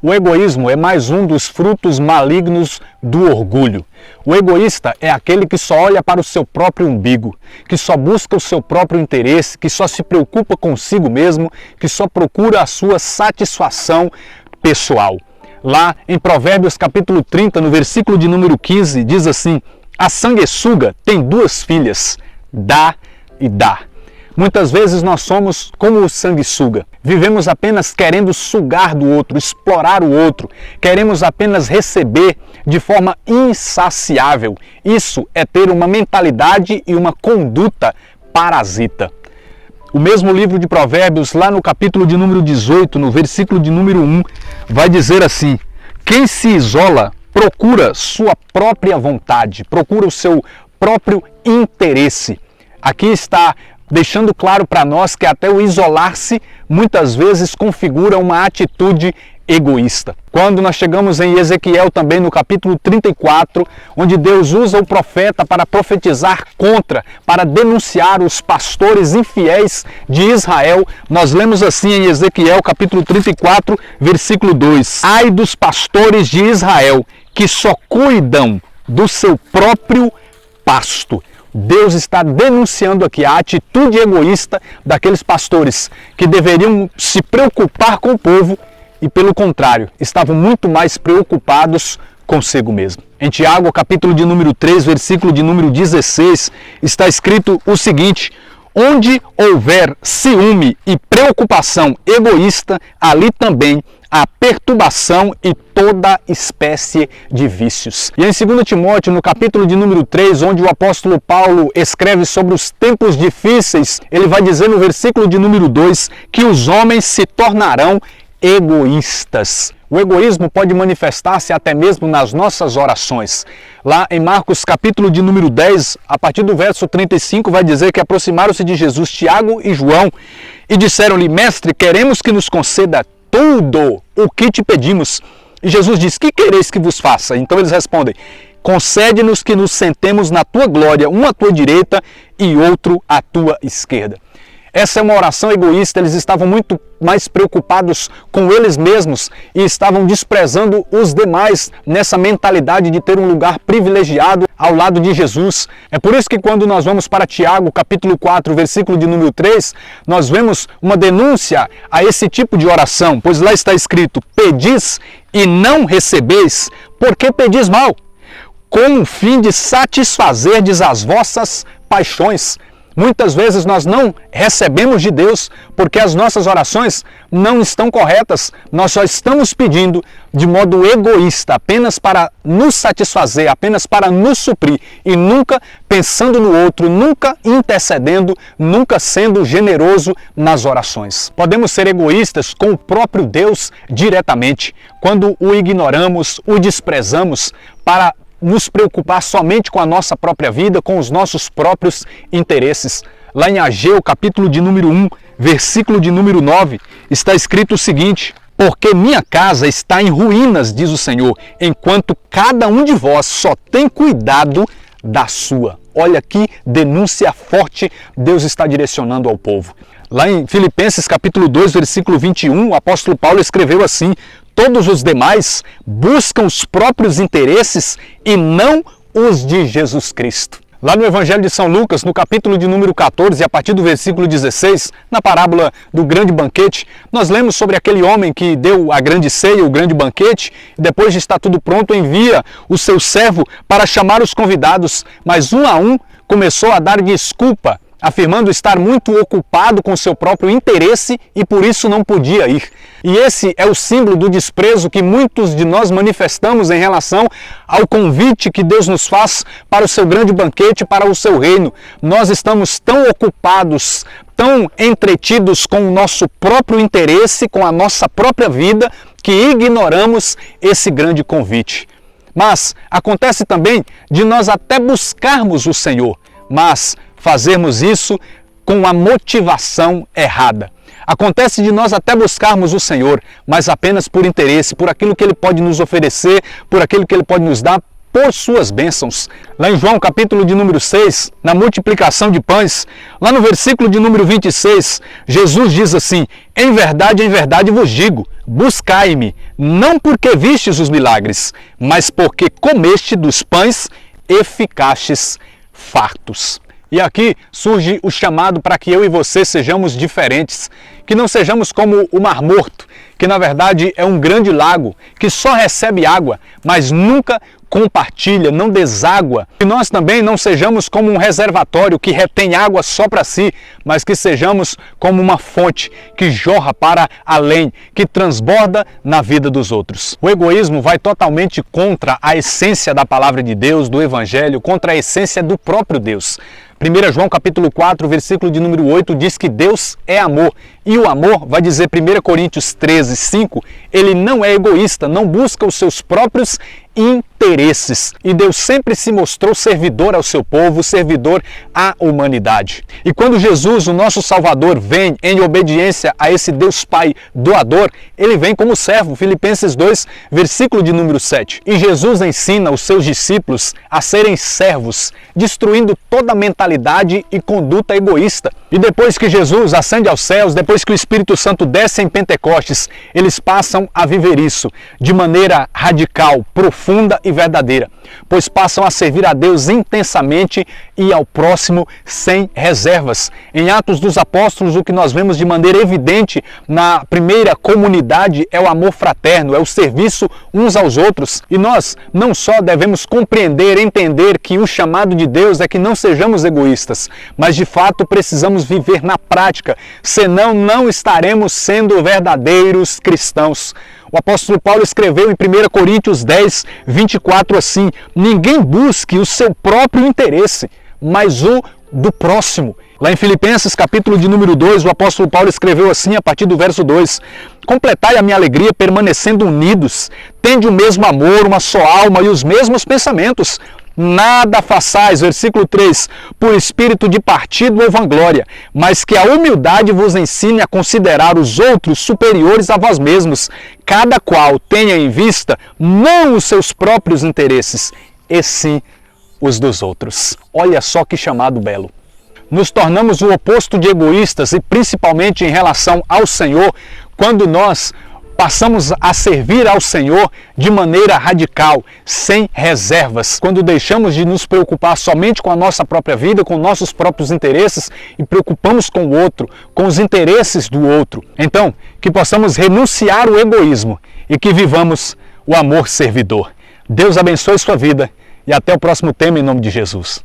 O egoísmo é mais um dos frutos malignos do orgulho. O egoísta é aquele que só olha para o seu próprio umbigo, que só busca o seu próprio interesse, que só se preocupa consigo mesmo, que só procura a sua satisfação pessoal. Lá em Provérbios capítulo 30, no versículo de número 15, diz assim: a sanguessuga tem duas filhas, dá e dá. Muitas vezes nós somos como o sanguessuga. Vivemos apenas querendo sugar do outro, explorar o outro. Queremos apenas receber de forma insaciável. Isso é ter uma mentalidade e uma conduta parasita. O mesmo livro de Provérbios, lá no capítulo de número 18, no versículo de número 1, vai dizer assim: quem se isola procura sua própria vontade, procura o seu próprio interesse. Aqui está deixando claro para nós que até o isolar-se muitas vezes configura uma atitude egoísta. Quando nós chegamos em Ezequiel também no capítulo 34, onde Deus usa o profeta para profetizar contra, para denunciar os pastores infiéis de Israel, nós lemos assim em Ezequiel capítulo 34, versículo 2: ai dos pastores de Israel, que só cuidam do seu próprio pasto. Deus está denunciando aqui a atitude egoísta daqueles pastores que deveriam se preocupar com o povo e, pelo contrário, estavam muito mais preocupados consigo mesmo. Em Tiago, capítulo de número 3, versículo de número 16, está escrito o seguinte: onde houver ciúme e preocupação egoísta, ali também há perturbação e toda espécie de vícios. E em 2 Timóteo, no capítulo de número 3, onde o apóstolo Paulo escreve sobre os tempos difíceis, ele vai dizer no versículo de número 2 que os homens se tornarão egoístas. O egoísmo pode manifestar-se até mesmo nas nossas orações. Lá em Marcos capítulo de número 10, a partir do verso 35, vai dizer que aproximaram-se de Jesus Tiago e João e disseram-lhe: mestre, queremos que nos conceda tudo o que te pedimos. E Jesus diz: que quereis que vos faça? Então eles respondem: concede-nos que nos sentemos na tua glória, um à tua direita e outro à tua esquerda. Essa é uma oração egoísta. Eles estavam muito mais preocupados com eles mesmos e estavam desprezando os demais nessa mentalidade de ter um lugar privilegiado ao lado de Jesus. É por isso que quando nós vamos para Tiago, capítulo 4, versículo de número 3, nós vemos uma denúncia a esse tipo de oração, pois lá está escrito: pedis e não recebeis, porque pedis mal, com o fim de satisfazerdes as vossas paixões. Muitas vezes nós não recebemos de Deus porque as nossas orações não estão corretas. Nós só estamos pedindo de modo egoísta, apenas para nos satisfazer, apenas para nos suprir e nunca pensando no outro, nunca intercedendo, nunca sendo generoso nas orações. Podemos ser egoístas com o próprio Deus diretamente, quando o ignoramos, o desprezamos para nos preocupar somente com a nossa própria vida, com os nossos próprios interesses. Lá em Ageu, capítulo de número 1, versículo de número 9, está escrito o seguinte: porque minha casa está em ruínas, diz o Senhor, enquanto cada um de vós só tem cuidado da sua. Olha que denúncia forte Deus está direcionando ao povo. Lá em Filipenses capítulo 2, versículo 21, o apóstolo Paulo escreveu assim: todos os demais buscam os próprios interesses e não os de Jesus Cristo. Lá no Evangelho de São Lucas, no capítulo de número 14, a partir do versículo 16, na parábola do grande banquete, nós lemos sobre aquele homem que deu a grande ceia, o grande banquete, e depois de estar tudo pronto, envia o seu servo para chamar os convidados, mas um a um começou a dar desculpa, afirmando estar muito ocupado com seu próprio interesse e por isso não podia ir. E esse é o símbolo do desprezo que muitos de nós manifestamos em relação ao convite que Deus nos faz para o seu grande banquete, para o seu reino. Nós estamos tão ocupados, tão entretidos com o nosso próprio interesse, com a nossa própria vida, que ignoramos esse grande convite. Mas acontece também de nós até buscarmos o Senhor, mas fazermos isso com a motivação errada. Acontece de nós até buscarmos o Senhor, mas apenas por interesse, por aquilo que Ele pode nos oferecer, por aquilo que Ele pode nos dar, por suas bênçãos. Lá em João, capítulo de número 6, na multiplicação de pães, lá no versículo de número 26, Jesus diz assim: em verdade vos digo, buscai-me, não porque vistes os milagres, mas porque comeste dos pães e ficastes fartos. E aqui surge o chamado para que eu e você sejamos diferentes, que não sejamos como o Mar Morto, que na verdade é um grande lago, que só recebe água, mas nunca compartilha, não deságua. Que nós também não sejamos como um reservatório que retém água só para si, mas que sejamos como uma fonte que jorra para além, que transborda na vida dos outros. O egoísmo vai totalmente contra a essência da palavra de Deus, do Evangelho, contra a essência do próprio Deus. 1 João capítulo 4, versículo de número 8, diz que Deus é amor. E o amor, vai dizer 1 Coríntios 13, 5, ele não é egoísta, não busca os seus próprios interesses. E Deus sempre se mostrou servidor ao seu povo, servidor à humanidade. E quando Jesus, o nosso Salvador, vem em obediência a esse Deus Pai doador, ele vem como servo. Filipenses 2, versículo de número 7. E Jesus ensina os seus discípulos a serem servos, destruindo toda a mentalidade e conduta egoísta. E depois que Jesus ascende aos céus, depois que o Espírito Santo desce em Pentecostes, eles passam a viver isso de maneira radical, profunda e verdadeira, pois passam a servir a Deus intensamente e ao próximo sem reservas. Em Atos dos Apóstolos, o que nós vemos de maneira evidente na primeira comunidade é o amor fraterno, é o serviço uns aos outros. E nós não só devemos compreender, entender que o chamado de Deus é que não sejamos egoístas, mas de fato precisamos viver na prática, senão não estaremos sendo verdadeiros cristãos. O apóstolo Paulo escreveu em 1 Coríntios 10, 24 assim: ninguém busque o seu próprio interesse, mas o do próximo. Lá em Filipenses, capítulo de número 2, o apóstolo Paulo escreveu assim a partir do verso 2: completai a minha alegria permanecendo unidos, tende o mesmo amor, uma só alma e os mesmos pensamentos. Nada façais, versículo 3, por espírito de partido ou vanglória, mas que a humildade vos ensine a considerar os outros superiores a vós mesmos, cada qual tenha em vista não os seus próprios interesses, e sim os dos outros. Olha só que chamado belo. Nos tornamos o oposto de egoístas e principalmente em relação ao Senhor, quando nós passamos a servir ao Senhor de maneira radical, sem reservas. Quando deixamos de nos preocupar somente com a nossa própria vida, com nossos próprios interesses e preocupamos com o outro, com os interesses do outro. Então, que possamos renunciar ao egoísmo e que vivamos o amor servidor. Deus abençoe sua vida e até o próximo tema em nome de Jesus.